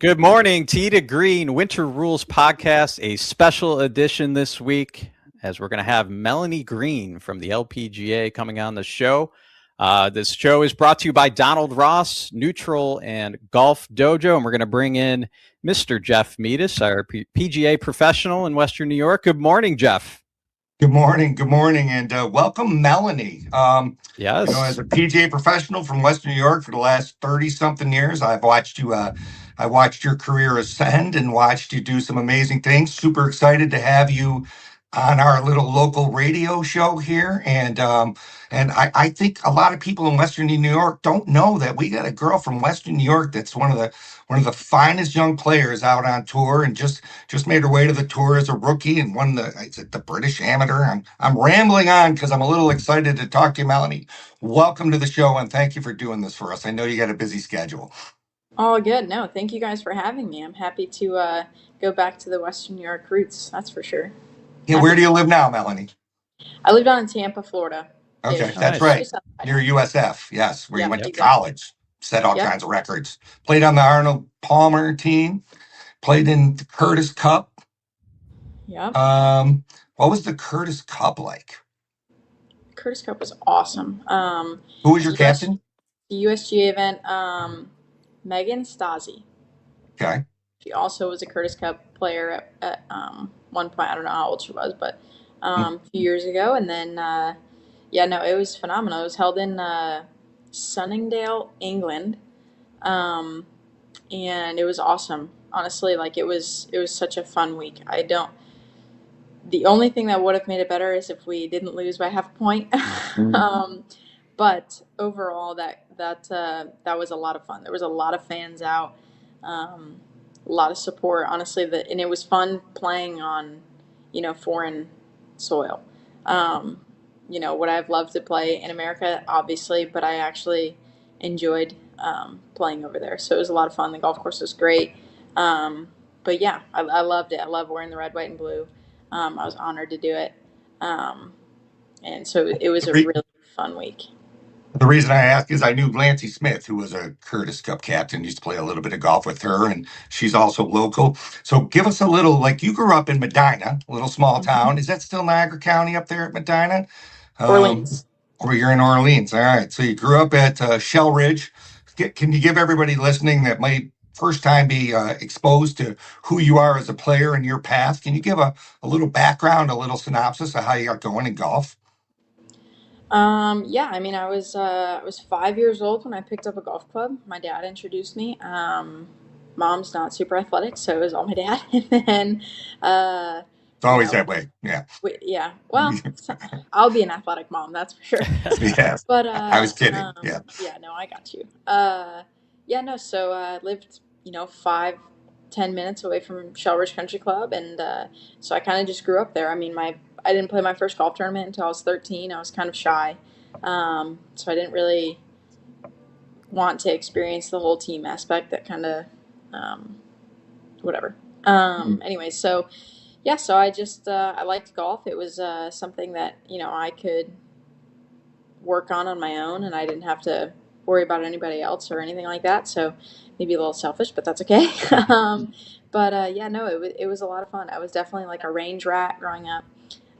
Good morning, Tee to Green Winter Rules Podcast, a special edition this week as we're going to have Melanie Green from the LPGA coming on the show. This show is brought to you by Donald Ross, Neutral, and Golf Dojo, and we're going to bring in Mr. Jeff Meadis, our PGA professional in Western New York. Good morning, Jeff. Good morning, and welcome, Melanie. Yes. As a PGA professional from Western New York for the last 30-something years, I've watched you. I watched your career ascend and watched you do some amazing things. Super excited to have you on our little local radio show here, and I think a lot of people in Western New York don't know that we got a girl from Western New York that's one of the finest young players out on tour, and just made her way to the tour as a rookie and won the British Amateur. I'm rambling on because I'm a little excited to talk to you, Melanie. Welcome to the show, and thank you for doing this for us. I know you got a busy schedule. Oh, good. No, thank you guys for having me. I'm happy to go back to the Western New York roots. That's for sure. Yeah, where do you live now, Melanie? I live down in Tampa, Florida. Okay, Oh, that's nice. right. Near USF, yes, where you went to college, set all kinds of records. Played on the Arnold Palmer team, played in the Curtis Cup. Yep. What was the Curtis Cup like? Curtis Cup was awesome. Who was your captain? The USGA event, Megan Stasi. Okay. She also was a Curtis Cup player at one point. I don't know how old she was, but a few years ago. And then, it was phenomenal. It was held in Sunningdale, England, and it was awesome. Honestly, it was such a fun week. The only thing that would have made it better is if we didn't lose by half a point. But overall, that was a lot of fun. There was a lot of fans out. A lot of support, honestly, and it was fun playing on, foreign soil. Would I have loved to play in America? Obviously, but I actually enjoyed playing over there. So it was a lot of fun. The golf course was great. But yeah, I loved it. I love wearing the red, white, and blue. I was honored to do it. And so it was a really fun week. The reason I ask is I knew Lancy Smith, who was a Curtis Cup captain, used to play a little bit of golf with her, and she's also local. So give us a little, you grew up in Medina, a little small town. Is that still Niagara County up there at Medina? Orleans. Or you're in Orleans. All right. So you grew up at Shell Ridge. Can you give everybody listening that might first time be exposed to who you are as a player and your path? Can you give a little background, a little synopsis of how you got going in golf? I was 5 years old when I picked up a golf club. My dad introduced me. Mom's not super athletic, so it was all my dad. And then, it's always that way. Yeah. Well, I'll be an athletic mom, that's for sure. Yes. But I was kidding. Yeah. Yeah, no, I got you. So I lived, 5-10 minutes away from Shellridge Country Club, and so I kind of just grew up there. I mean, I didn't play my first golf tournament until I was 13. I was kind of shy, so I didn't really want to experience the whole team aspect. That kind of whatever. Anyway, so I just I liked golf. It was something that I could work on my own, and I didn't have to worry about anybody else or anything like that. So maybe a little selfish, but that's okay. It was a lot of fun. I was definitely a range rat growing up.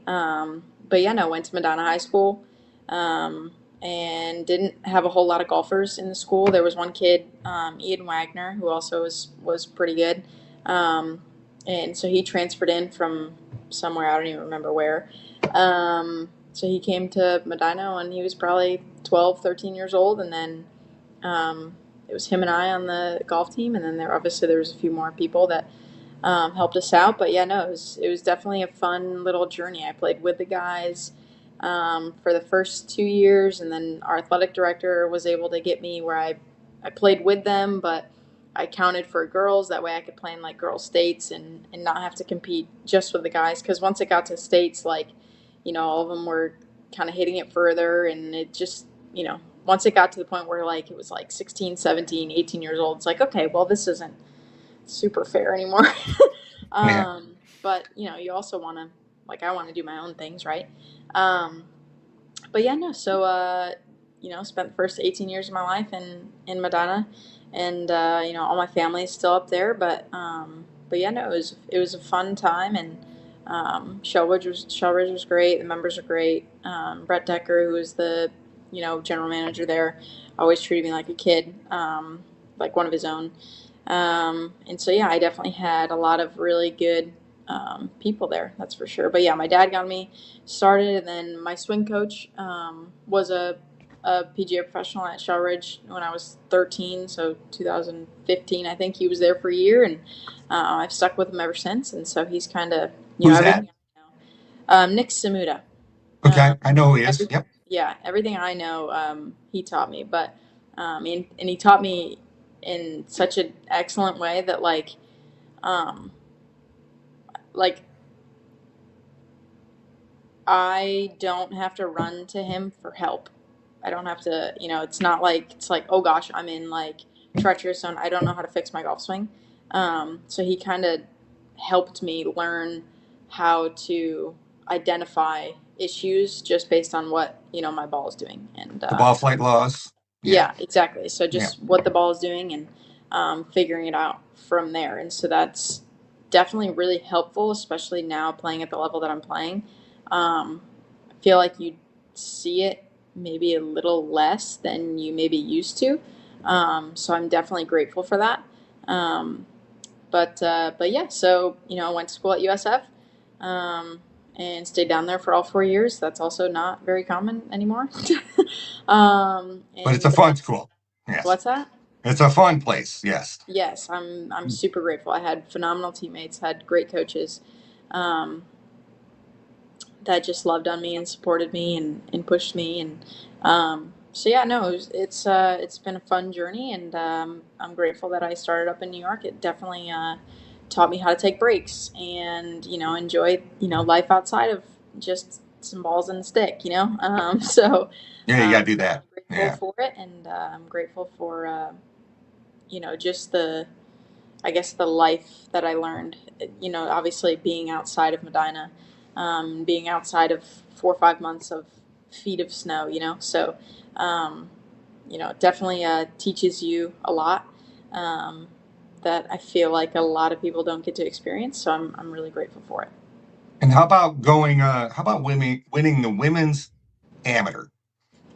Went to Medina High School, and didn't have a whole lot of golfers in the school. There was one kid, Ian Wagner, who also was pretty good. And so he transferred in from somewhere, I don't even remember where. So he came to Medina when he was probably 12, 13 years old, and then it was him and I on the golf team, and then there was a few more people that helped us out. But it was definitely a fun little journey. I played with the guys for the first 2 years, and then our athletic director was able to get me where I played with them, but I counted for girls. That way I could play in girls states and not have to compete just with the guys. Because once it got to states, all of them were kind of hitting it further, and it just, once it got to the point where it was 16, 17, 18 years old, it's okay, well, this isn't super fair anymore. Yeah. But you also want to, I want to do my own things, right? spent the first 18 years of my life in Medina, and all my family is still up there. But yeah, no, it was a fun time, and Shellridge was great. The members are great. Brett Decker, who was the general manager there, always treated me like a kid, like one of his own. And so yeah, I definitely had a lot of really good people there, that's for sure. But yeah, my dad got me started, and then my swing coach was a PGA professional at Shellridge when I was 13, so 2015, I think. He was there for a year, and I've stuck with him ever since. And so he's kind of Who's that? everything I know. Nick Samuda. Okay, I know who he is. Every, Yep. yeah, everything I know, he taught me. But and he taught me in such an excellent way that um, like I don't have to run to him for help. I don't have to, it's not like, it's like, oh gosh, I'm in like treacherous zone. I don't know how to fix my golf swing. So he kind of helped me learn how to identify issues just based on what, my ball is doing. And The ball flight laws. Yeah. yeah, exactly. So Yeah. just what the ball is doing, and figuring it out from there. And so that's definitely really helpful, especially now playing at the level that I'm playing. I feel like you see it maybe a little less than you maybe used to. So I'm definitely grateful for that. Um, but yeah, so I went to school at USF, and stayed down there for all 4 years. That's also not very common anymore. But it's a And fun school. Yes. what's that? It's a fun place. Yes. Yes, I'm super grateful. I had phenomenal teammates, had great coaches, um, that just loved on me and supported me and pushed me. And so yeah, no, it's been a fun journey, and I'm grateful that I started up in New York. It definitely taught me how to take breaks and enjoy life outside of just some balls and a stick. So Yeah, you gotta do that. I'm grateful Yeah. for it, and I'm grateful for just the, I guess, the life that I learned. Obviously being outside of Medina, being outside of 4 or 5 months of feet of snow. So um, it definitely teaches you a lot, um, that I feel like a lot of people don't get to experience. So I'm really grateful for it. And how about going? How about winning the women's amateur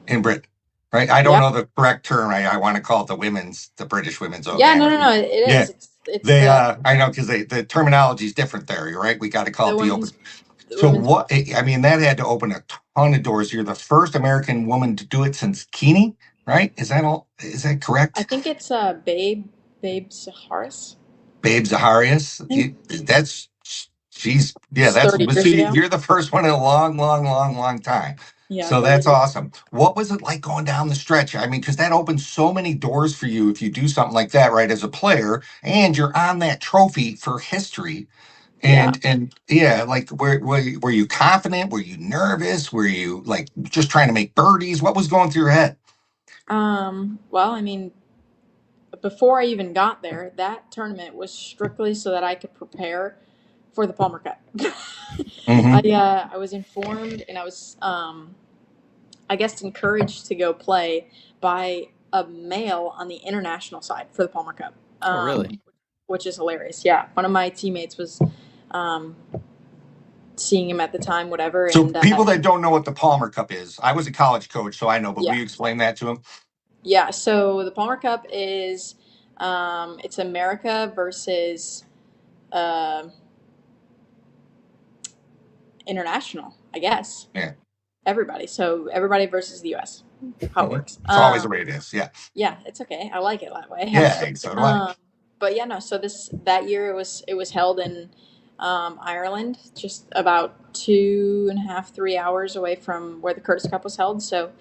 in Britain? Right. I don't Yeah. know the correct term. I want to call it the British women's Yeah. No. No. amateur. No. It Yeah. is. It's I know because the terminology is different there. You're right. We got to call the it the open. women's the So women's. what? I mean, that had to open a ton of doors. You're the first American woman to do it since Keeney, right? Is that all? Is that I correct? think it's Babe Saharis. Babe Zaharias. I think That's she's yeah. it's That's 30 years see, ago. you're the first one in a long, long, long, long time. Yeah, So 30 that's years. awesome. What was it like going down the stretch? I mean, because that opens so many doors for you if you do something like that, right? As a player, and you're on that trophy for history. Yeah. And yeah, like were you confident? Were you nervous? Were you like just trying to make birdies? What was going through your head? Well, I mean, before I even got there, that tournament was strictly so that I could prepare for the Palmer Cup. Hmm. I was informed, and I was I guess encouraged to go play by a male on the international side for the Palmer Cup. Oh, really? Which is hilarious. Yeah, one of my teammates was um, seeing him at the time, whatever, So and people that don't know what the Palmer Cup is, I was a college coach, so I know, but will yeah, you explain that to them? yeah. So the Palmer Cup is it's America versus uh, international, I guess. Yeah. Everybody. So everybody versus the U.S. How it Hmm. works. It's always the way it is. Yeah. Yeah, it's okay. I like it that way, Yeah. actually. So do I. But yeah, no. So that year it was held in Ireland, just about 2.5, 3 hours away from where the Curtis Cup was held. So,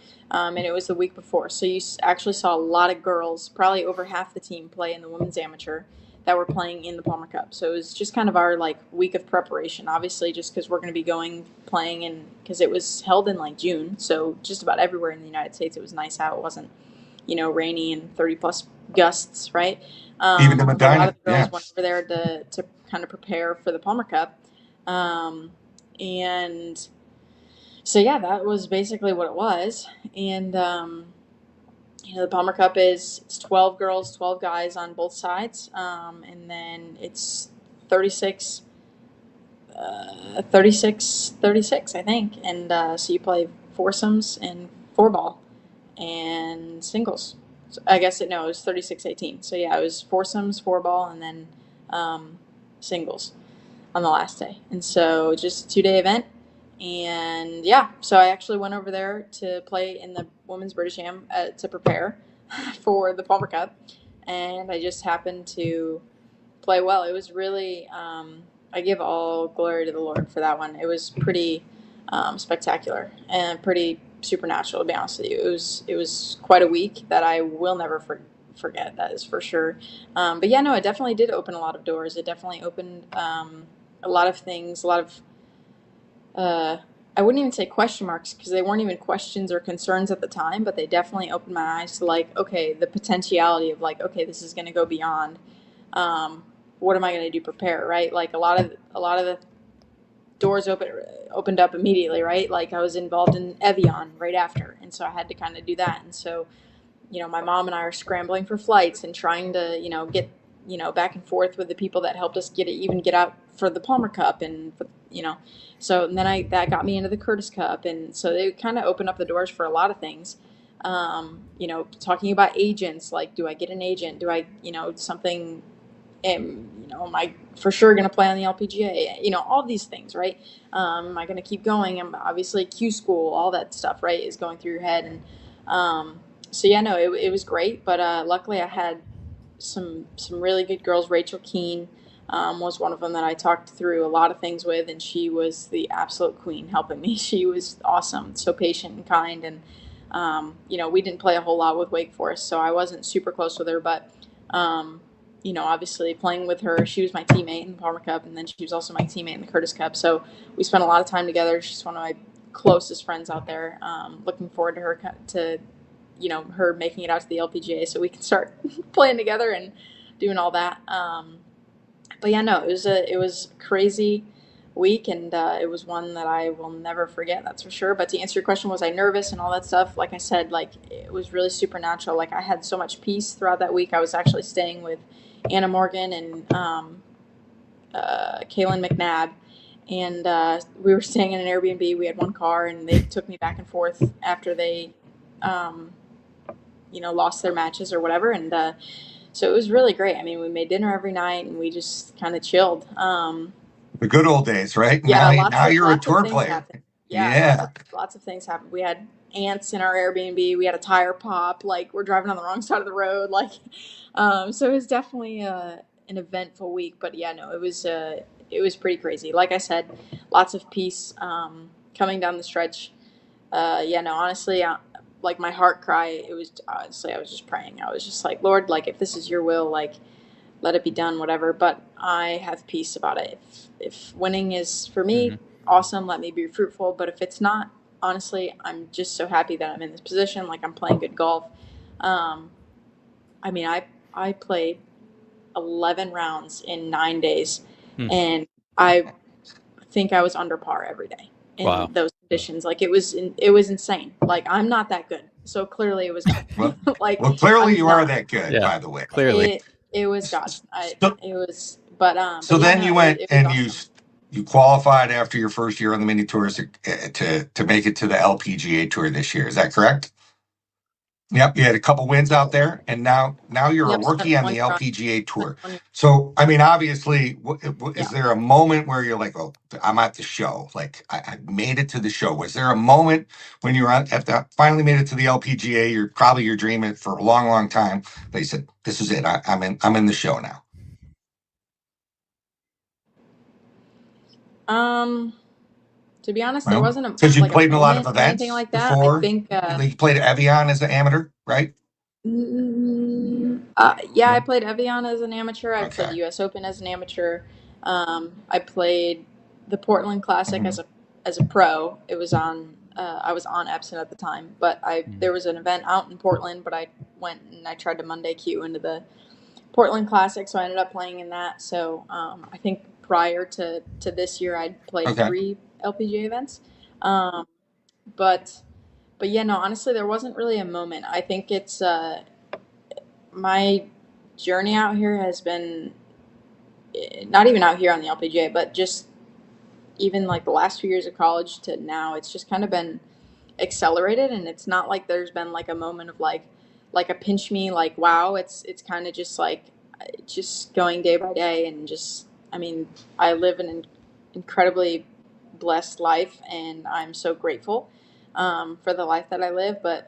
and it was the week before. So you actually saw a lot of girls, probably over half the team, play in the women's amateur that were playing in the Palmer Cup. So it was just kind of our like week of preparation. Obviously, just because we're going to be going playing, and because it was held in like June, so just about everywhere in the United States it was nice out. It wasn't rainy and 30 plus gusts, right? Even in So a lot of Medina. the Yeah. girls went over there to kind of prepare for the Palmer Cup. And so, yeah, that was basically what it was. And the Palmer Cup it's 12 girls, 12 guys on both sides, and then it's 36, 36, I think. And so you play foursomes and four ball and singles. So I guess it was 36-18. So yeah, it was foursomes, four ball, and then singles on the last day. And so just a 2-day event. And yeah, so I actually went over there to play in the Women's British Am to prepare for the Palmer Cup. And I just happened to play well. It was really, I give all glory to the Lord for that one. It was pretty spectacular and pretty supernatural, to be honest with you. It was quite a week that I will never forget. That is for sure. But yeah, no, it definitely did open a lot of doors. It definitely opened a lot of things, a lot of I wouldn't even say question marks because they weren't even questions or concerns at the time, but they definitely opened my eyes to like, okay, the potentiality of like, okay, this is going to go beyond. What am I going to do? Prepare, right? Like a lot of the doors opened up immediately, right? Like I was involved in Evian right after, and so I had to kind of do that. And so, my mom and I are scrambling for flights and trying to, get, back and forth with the people that helped us get out for the Palmer Cup and, so and then that got me into the Curtis Cup. And so they kind of opened up the doors for a lot of things. Talking about agents, like, do I get an agent? Do I, something, am I for sure going to play on the LPGA? All these things, right? Am I going to keep going? I'm obviously Q school, all that stuff, right, is going through your head. And, so yeah, no, it was great, but luckily I had some really good girls. Rachel Keene was one of them that I talked through a lot of things with, and she was the absolute queen helping me. She was awesome, so patient and kind, and we didn't play a whole lot with Wake Forest, so I wasn't super close with her, but obviously playing with her, she was my teammate in the Palmer Cup, and then she was also my teammate in the Curtis Cup, so we spent a lot of time together. She's one of my closest friends out there. Looking forward to her making it out to the LPGA so we can start playing together and doing all that. But yeah, no, it was a crazy week, and it was one that I will never forget. That's for sure. But to answer your question, was I nervous and all that stuff? Like I said, like it was really supernatural. Like I had so much peace throughout that week. I was actually staying with Anna Morgan and Kaylin McNabb. And we were staying in an Airbnb. We had one car, and they took me back and forth after they lost their matches or whatever. And so it was really great. I mean, we made dinner every night, and we just kind of chilled. The good old days, right? Yeah, Now you're a tour things player. happened. Yeah, Yeah. lots of things happened. We had ants in our Airbnb. We had a tire pop. Like we're driving on the wrong side of the road. Like, so it was definitely an eventful week. But yeah, no, it was pretty crazy. Like I said, lots of peace coming down the stretch. Yeah, no, honestly, like my heart cry, it was honestly, I was just praying. I was just like, Lord, like if this is your will, like let it be done, whatever. But I have peace about it. If winning is for me, awesome, let me be fruitful. But if it's not, honestly, I'm just so happy that I'm in this position. Like I'm playing good golf. I mean, I played 11 rounds in 9 days, and I think I was under par every day in those conditions. Like it was insane. Like I'm not that good, so clearly it was God. well, clearly you are that good, by the way. Clearly, it was God. It was, but so but then yeah, you no, went it and awesome. you qualified after your first year on the mini tours to make it to the LPGA tour this year. Is that correct? Yep, you had a couple wins out there, and now you're a rookie on the LPGA tour. So, I mean, obviously, is there a moment where you're like, "Oh, I'm at the show. Like, I made it to the show." Was there a moment when you were finally made it to the LPGA? You're dreaming for a long, long time. They said, "This is it. I'm in the show now." To be honest, there wasn't because you played a in a lot of moment or events anything like that. before. I think you played Evian as an amateur, right? Yeah, I played Evian as an amateur. I played U.S. Open as an amateur. I played the Portland Classic as a pro. It was on. I was on Epson at the time, but there was an event out in Portland, but I went and I tried to Monday queue into the Portland Classic, so I ended up playing in that. So I think prior to this year, I'd played 3 LPGA events. But but yeah, no, honestly, there wasn't really a moment. I think it's my journey out here has been not even out here on the LPGA, but just even like the last few years of college to now, it's just kind of been accelerated, and it's not like there's been like a moment of like a pinch me like wow. It's kind of just like just going day by day, and just I mean, I live an incredibly blessed life, and I'm so grateful for the life that I live. But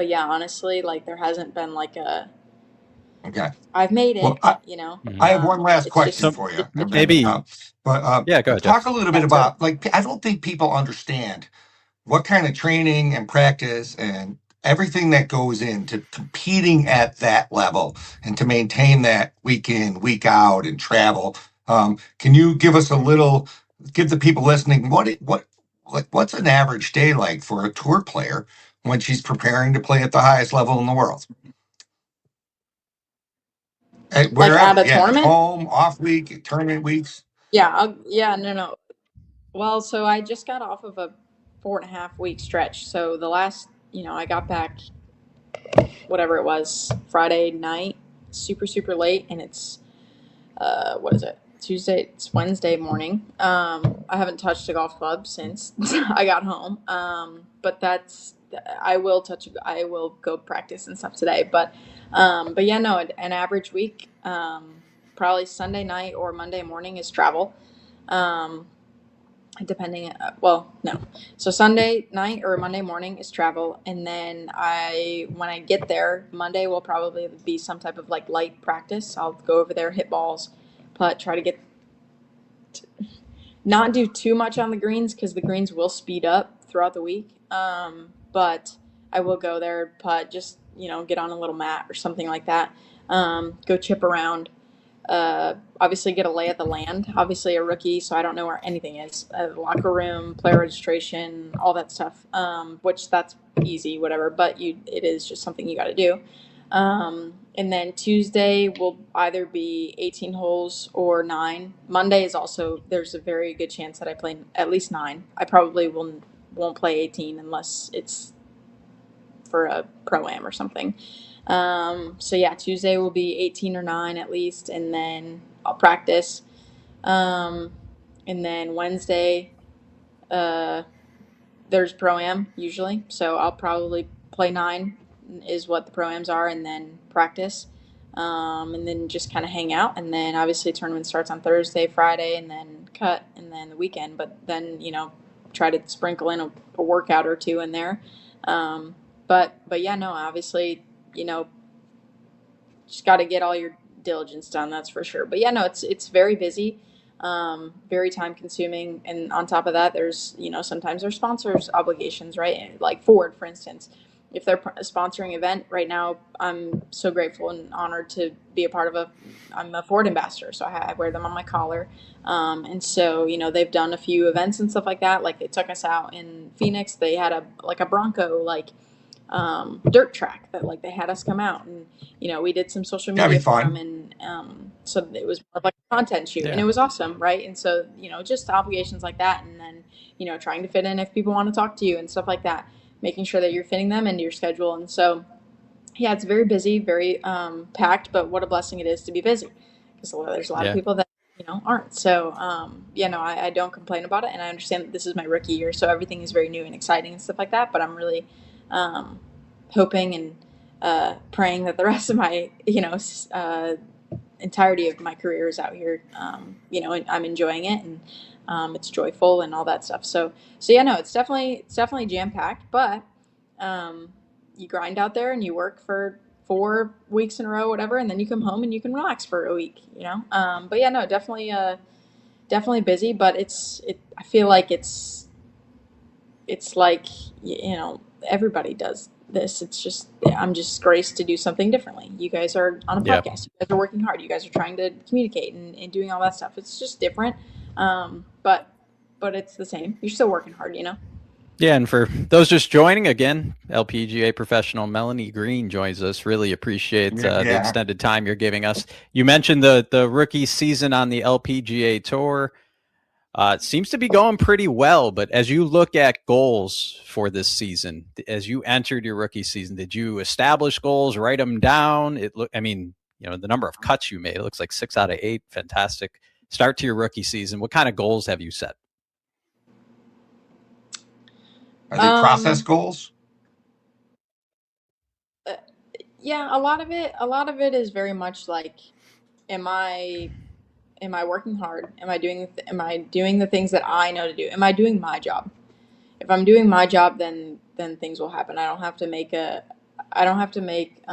yeah, honestly, like there hasn't been like a Okay. I've made Well, it, you know. I have one last It's question So just for you, it's different. Melanie. maybe, But yeah, go ahead, talk Jeff. a little bit Yeah, totally. about, like, I don't think people understand what kind of training and practice and everything that goes into competing at that level and to maintain that week in, week out and travel. Can you give us a little, give the people listening, like, what's an average day like for a tour player when she's preparing to play at the highest level in the world? Like at Wherever, a yeah, at tournament. home, off week, tournament weeks. Yeah, yeah, no, no. Well, so I just got off of a 4.5 week stretch. So the last, I got back whatever it was Friday night, super super late, and it's what is it? Tuesday. It's Wednesday morning. I haven't touched a golf club since I got home. But that's I will touch. I will go practice and stuff today. But yeah, no, an average week. Probably Sunday night or Monday morning is travel. Um, depending well, no, so Sunday night or Monday morning is travel, and then when I get there, Monday will probably be some type of like light practice. I'll go over there, hit balls, putt, try to get not do too much on the greens because the greens will speed up throughout the week. But I will go there, putt, just get on a little mat or something like that. Go chip around, obviously get a lay of the land. Obviously a rookie, so I don't know where anything is. Locker room, player registration, all that stuff. Which that's easy, whatever. But it is just something you got to do. And then Tuesday will either be 18 holes or 9. Monday is also there's a very good chance that I play at least 9. I probably won't play 18 unless it's for a pro-am or something. So yeah, Tuesday will be 18 or 9 at least, and then I'll practice. Um, and then Wednesday, uh, there's pro-am usually, so I'll probably play 9 is what the pro-ams are, and then practice. And then just kind of hang out, and then obviously tournament starts on Thursday, Friday, and then cut, and then the weekend. But then try to sprinkle in a workout or two in there. Um, but yeah, no, obviously, just got to get all your diligence done. That's for sure. But yeah, no, it's very busy, very time consuming, and on top of that, there's sometimes there's sponsors obligations, right? Like Ford, for instance, if they're sponsoring an event right now, I'm so grateful and honored to be a part of I'm a Ford ambassador, so I wear them on my collar. And so they've done a few events and stuff like that. Like they took us out in Phoenix. They had a Bronco dirt track that like they had us come out, and we did some social That'd be media for them, fun. and so it was more of like a content shoot, and Yeah. it was awesome, right? And so just obligations like that, and then trying to fit in if people want to talk to you and stuff like that, making sure that you're fitting them into your schedule. And so yeah, it's very busy, very packed, but what a blessing it is to be busy, because there's a lot of Yeah. people that aren't. So yeah, no, I don't complain about it, and I understand that this is my rookie year, so everything is very new and exciting and stuff like that. But I'm really um, hoping and praying that the rest of my entirety of my career is out here. And I'm enjoying it, and it's joyful and all that stuff. So yeah, no, it's definitely jam packed, but um, you grind out there and you work for 4 weeks in a row, whatever, and then you come home and you can relax for a week. But yeah, no, definitely busy, but I feel like it's like everybody does this. It's just I'm just graced to do something differently. You guys are on a Yeah. podcast. You guys are working hard. You guys are trying to communicate and doing all that stuff. It's just different, but it's the same. You're still working hard. Yeah, and for those just joining, again, LPGA professional Melanie Green joins us. Really appreciate the Yeah. extended time you're giving us. You mentioned the rookie season on the LPGA tour. It seems to be going pretty well, but as you look at goals for this season, as you entered your rookie season, did you establish goals, write them down? The number of cuts you made, it looks like 6 out of 8. Fantastic start to your rookie season. What kind of goals have you set? Are they process goals? Yeah, a lot of it is very much like, am I working hard? Am I doing the things that I know to do? Am I doing my job? If I'm doing my job, then things will happen. I don't have to make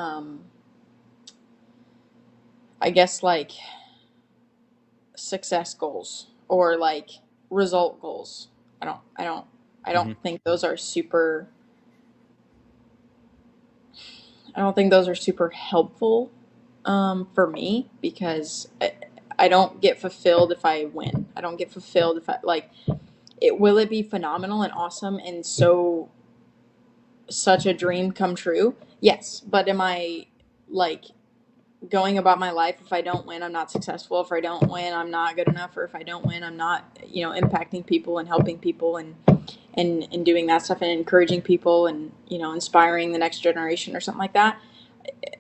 I guess like success goals or like result goals. I don't think those are super I don't think those are super helpful for me, because I don't get fulfilled if I win. I don't get fulfilled if I like it. Will it be phenomenal and awesome and such a dream come true? Yes, but am I like going about my life, if I don't win, I'm not successful. If I don't win, I'm not good enough. Or if I don't win, I'm not, impacting people and helping people and doing that stuff and encouraging people and, inspiring the next generation or something like that.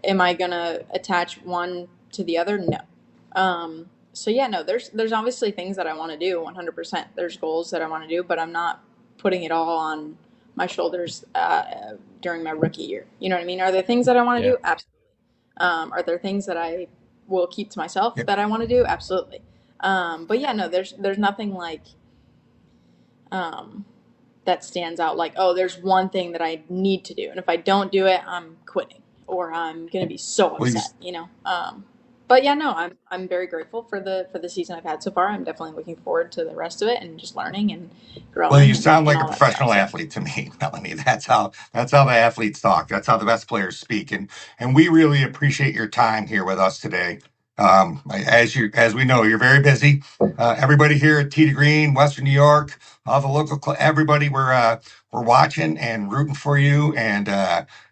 Am I going to attach one to the other? No. So yeah, no, there's obviously things that I want to do 100%. There's goals that I want to do, but I'm not putting it all on my shoulders during my rookie year. You know what I mean? Are there things that I want to do? Absolutely. Are there things that I will keep to myself that I want to do? Absolutely. But yeah, no, there's nothing like that stands out like, oh, there's one thing that I need to do, and if I don't do it, I'm quitting or I'm gonna be so upset, But yeah, no, I'm very grateful for the season I've had so far. I'm definitely looking forward to the rest of it and just learning and growing. Well, you sound like and a professional athlete to me, Melanie. That's how the athletes talk. That's how the best players speak. And we really appreciate your time here with us today. As we know, you're very busy. Everybody here at Tee to Green, Western New York, all the local, everybody, we're watching and rooting for you. And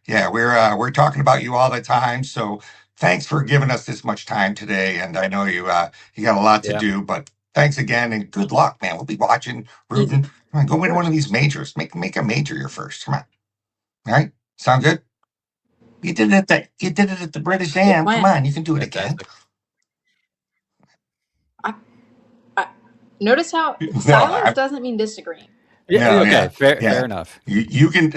we're talking about you all the time. So thanks for giving us this much time today. And I know you got a lot to do, but thanks again and good luck, man. We'll be watching, rooting. Come on, go win one of these majors. Make a major your first. Come on. All right. Sound good? You did it at the British Am. Come on, you can do it again. Notice how silence doesn't mean disagreeing. Fair enough. You can,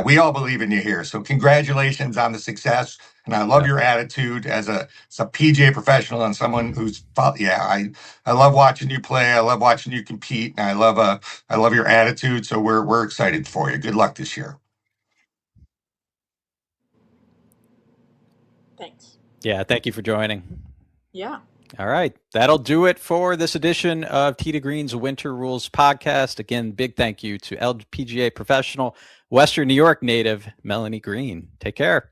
we all believe in you here. So congratulations on the success. And I love your attitude as a PGA professional and someone who's, I love watching you play. I love watching you compete. And I love your attitude. So we're excited for you. Good luck this year. Thanks. Yeah. Thank you for joining. Yeah. All right. That'll do it for this edition of Tee to Green's Winter Rules podcast. Again, big thank you to LPGA professional, Western New York native, Melanie Green. Take care.